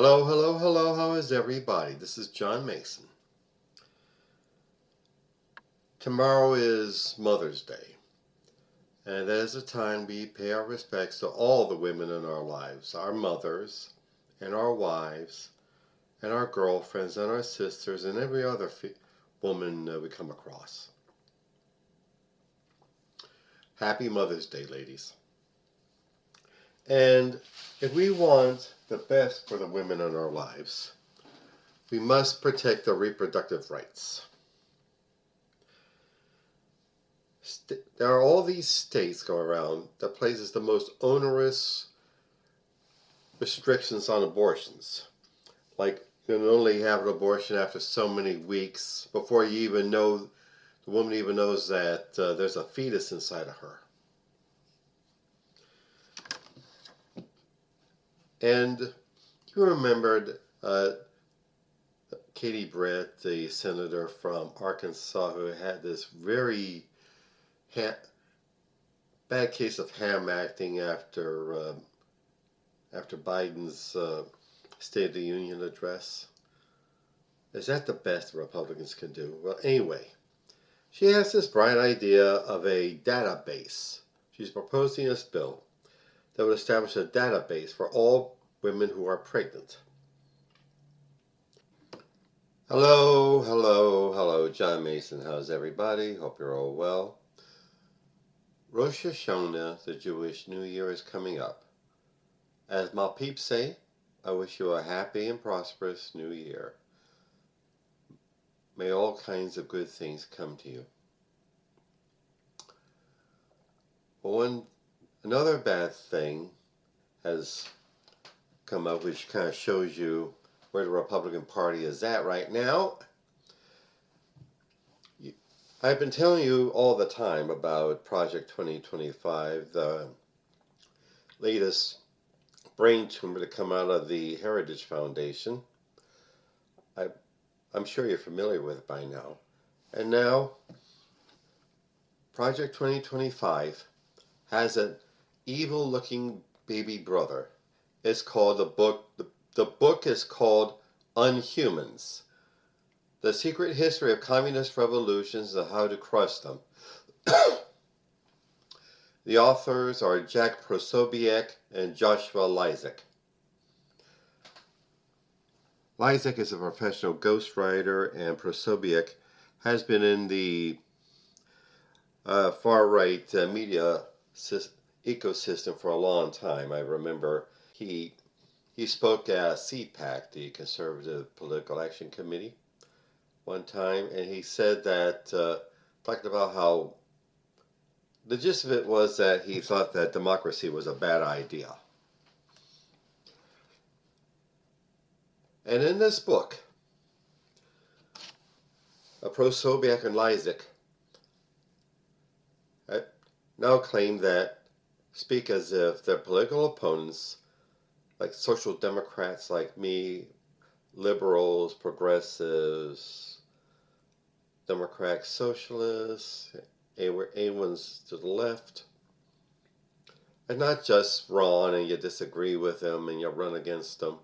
Hello, hello, hello, how is everybody? This is John Mason. Tomorrow is Mother's Day, and that is a time we pay our respects to all the women in our lives, our mothers, and our wives, and our girlfriends, and our sisters, and every other woman we come across. Happy Mother's Day, ladies. And if we want the best for the women in our lives, we must protect their reproductive rights. There are all these states going around that places the most onerous restrictions on abortions. Like, you can only have an abortion after so many weeks before you even know, the woman even knows that there's a fetus inside of her. And you remembered Katie Britt, the senator from Arkansas, who had this very bad case of ham acting after Biden's State of the Union address. Is that the best the Republicans can do? Well, anyway, she has this bright idea of a database. She's proposing this bill that would establish a database for all women who are pregnant. Hello, hello, hello, John Mason. How's everybody? Hope you're all well. Rosh Hashanah, the Jewish New Year, is coming up. As my peeps say, I wish you a happy and prosperous New Year. May all kinds of good things come to you. Well, another bad thing has come up, which kind of shows you where the Republican Party is at right now. I've been telling you all the time about Project 2025, the latest brain tumor to come out of the Heritage Foundation. I'm sure you're familiar with it by now. And now, Project 2025 has an evil-looking baby brother. It's called the book is called Unhumans. The Secret History of Communist Revolutions and How to Crush Them. The authors are Jack Prosobiec and Joshua Lysak. Lysak is a professional ghostwriter, and Prosobiec has been in the far-right media ecosystem for a long time. I remember he spoke at CPAC, the Conservative Political Action Committee, one time, and he said that, talked about how the gist of it was that he thought that democracy was a bad idea. And in this book, Prosobiec and Lysak now claim that, speak as if their political opponents, like social democrats like me, liberals, progressives, democratic socialists, anyone's to the left, are not just wrong and you disagree with them and you run against them.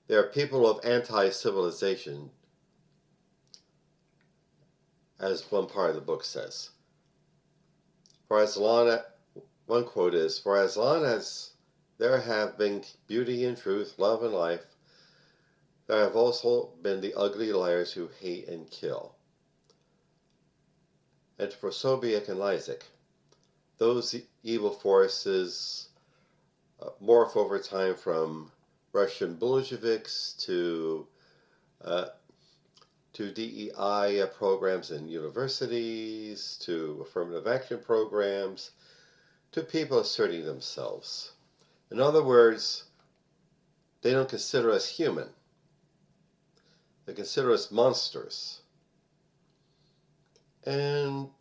They are people of anti-civilization, as one part of the book says. One quote is, "For as long as there have been beauty and truth, love and life, there have also been the ugly liars who hate and kill." And for Prosobiec and Lysak, those evil forces morph over time from Russian Bolsheviks to DEI programs in universities, to affirmative action programs, to people asserting themselves. In other words, they don't consider us human. They consider us monsters. And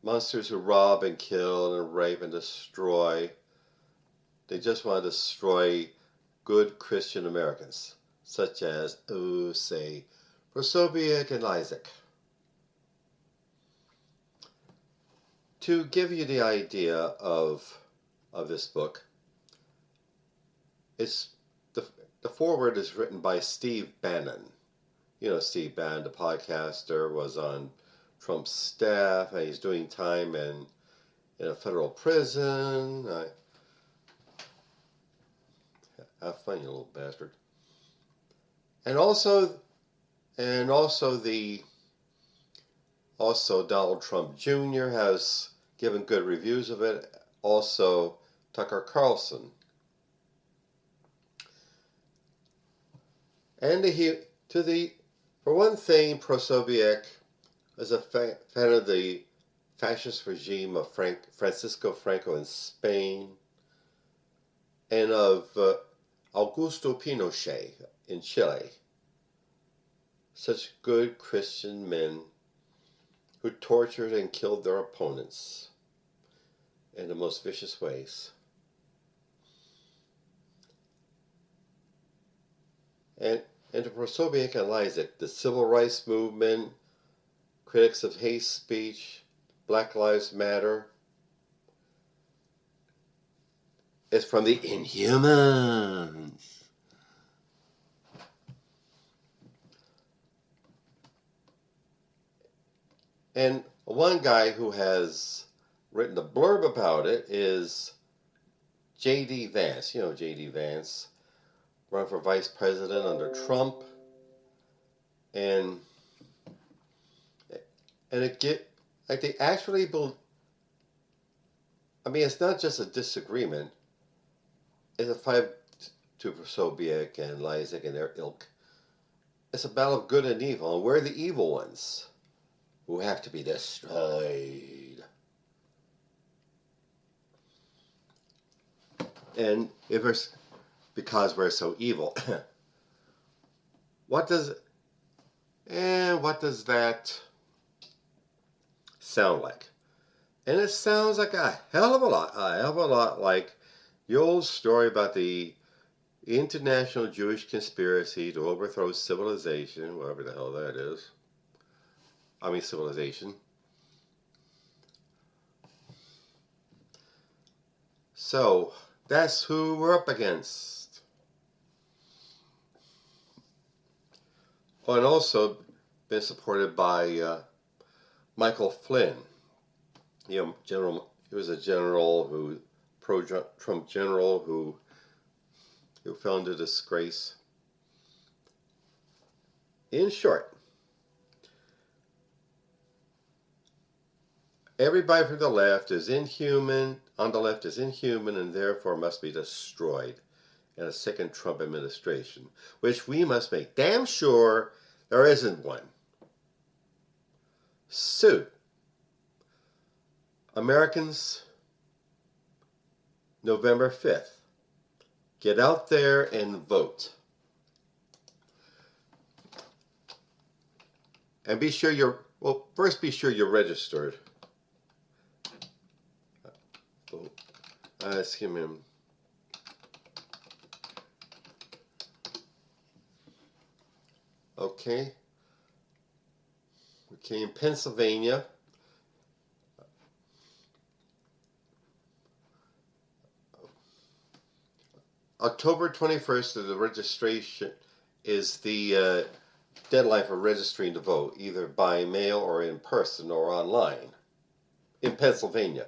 monsters who rob and kill and rape and destroy. They just want to destroy good Christian Americans, such as, say, Prosobiec and Lysak. To give you the idea of this book, it's the foreword is written by Steve Bannon. You know Steve Bannon, the podcaster, was on Trump's staff, and he's doing time in a federal prison. Have fun, you little bastard. And also Donald Trump Jr. has given good reviews of it. Also Tucker Carlson. And for one thing, Prosobiec is a fan of the fascist regime of Francisco Franco in Spain, and of Augusto Pinochet in Chile. Such good Christian men who tortured and killed their opponents in the most vicious ways. And to Prosobiec and Lysak, the civil rights movement, critics of hate speech, Black Lives Matter, is from the Unhumans. And one guy who has written a blurb about it is J.D. Vance. You know J.D. Vance, run for vice president under Trump. And they actually it's not just a disagreement. It's a fight to Prosobiec and Lysak and their ilk. It's a battle of good and evil, and we're the evil ones who have to be destroyed. And because we're so evil, what does that sound like? And it sounds like a hell of a lot like the old story about the international Jewish conspiracy to overthrow civilization, whatever the hell that is. Civilization. So, that's who we're up against. Oh, and also been supported by Michael Flynn. He was a general pro-Trump general who fell into disgrace. In short, everybody from the left is inhuman, and therefore must be destroyed in a second Trump administration, which we must make damn sure there isn't one. So, Americans, November 5th, get out there and vote. And be sure you're registered. Excuse me. Okay, in Pennsylvania, October 21st of the registration is the deadline for registering to vote, either by mail or in person or online in Pennsylvania.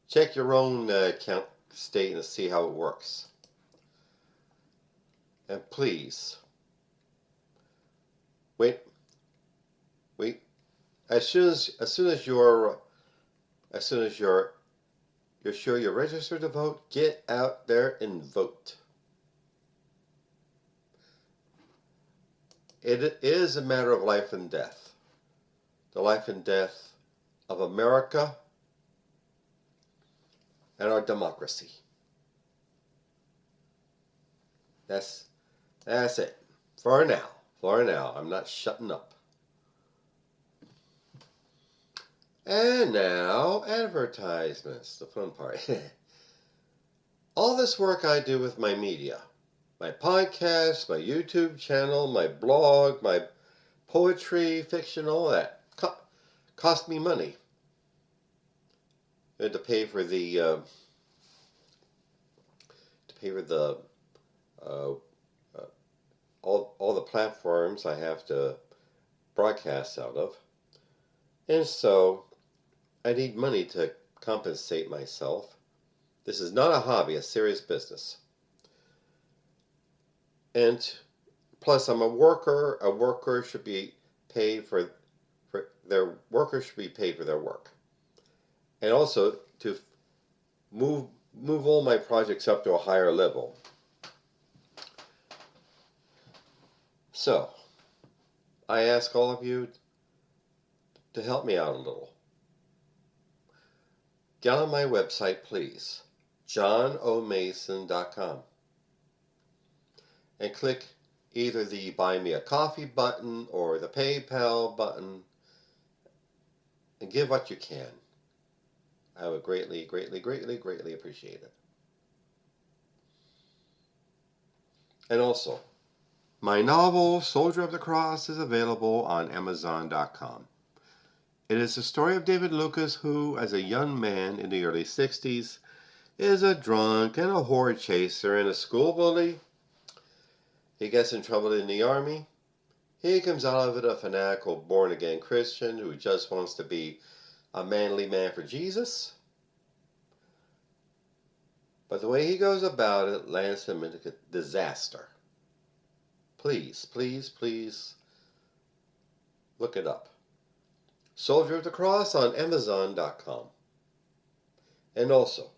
Check your own state and see how it works. And please, wait. As soon as you're sure you're registered to vote, get out there and vote. It is a matter of life and death. The life and death of America and our democracy. That's it. For now. I'm not shutting up. And now, advertisements, the fun part. All this work I do with my media, my podcast, my YouTube channel, my blog, my poetry, fiction, all that, cost me money. I had to pay for the all the platforms I have to broadcast out of. And so I need money to compensate myself. This is not a hobby, a serious business. And plus, I'm a worker. A worker should be paid for their workers should be paid for their work. And also to move all my projects up to a higher level. So, I ask all of you to help me out a little. Get on my website, please, johnomason.com, and click either the Buy Me a Coffee button or the PayPal button and give what you can. I would greatly, greatly, greatly, greatly appreciate it. And also, my novel, Soldier of the Cross, is available on Amazon.com. It is the story of David Lucas, who, as a young man in the early 60s, is a drunk and a whore chaser and a school bully. He gets in trouble in the army. He comes out of it a fanatical, born-again Christian who just wants to be a manly man for Jesus. But the way he goes about it lands him into disaster. Please, please, please look it up. Soldier of the Cross on Amazon.com. And also,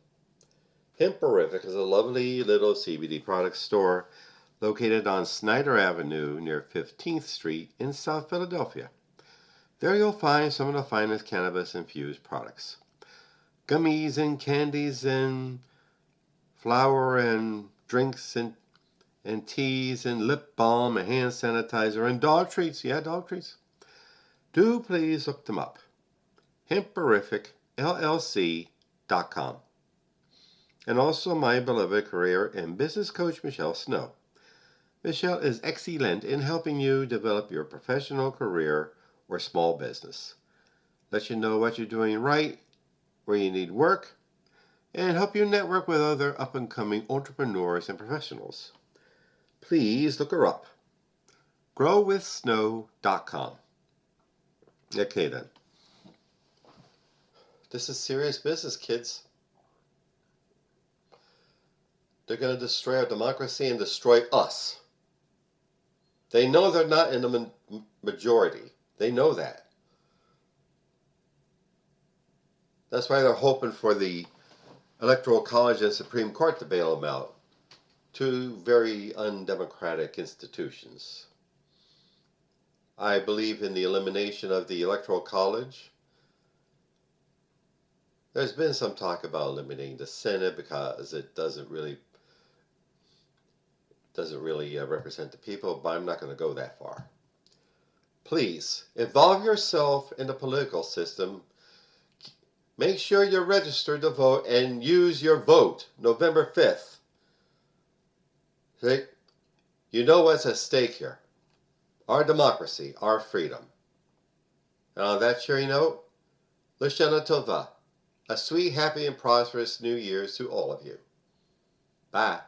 Himperific is a lovely little CBD product store located on Snyder Avenue near 15th Street in South Philadelphia. There you'll find some of the finest cannabis-infused products. Gummies and candies and flour and drinks and teas and lip balm and hand sanitizer and dog treats. Yeah, dog treats. Do please look them up. HemperificLLC.com. And also my beloved career and business coach, Michelle Snow. Michelle is excellent in helping you develop your professional career or small business. Let you know what you're doing right, where you need work, and help you network with other up-and-coming entrepreneurs and professionals. Please look her up. growwithsnow.com. Okay then. This is serious business, kids. They're going to destroy our democracy and destroy us. They know they're not in the majority. They know that. That's why they're hoping for the Electoral College and Supreme Court to bail them out. Two very undemocratic institutions. I believe in the elimination of the Electoral College. There's been some talk about eliminating the Senate because it doesn't really represent the people, but I'm not going to go that far. Please, involve yourself in the political system. Make sure you're registered to vote and use your vote November 5th. See? You know what's at stake here. Our democracy, our freedom. And on that cheery note, Lashana Tova. A sweet, happy, and prosperous New Year's to all of you. Bye.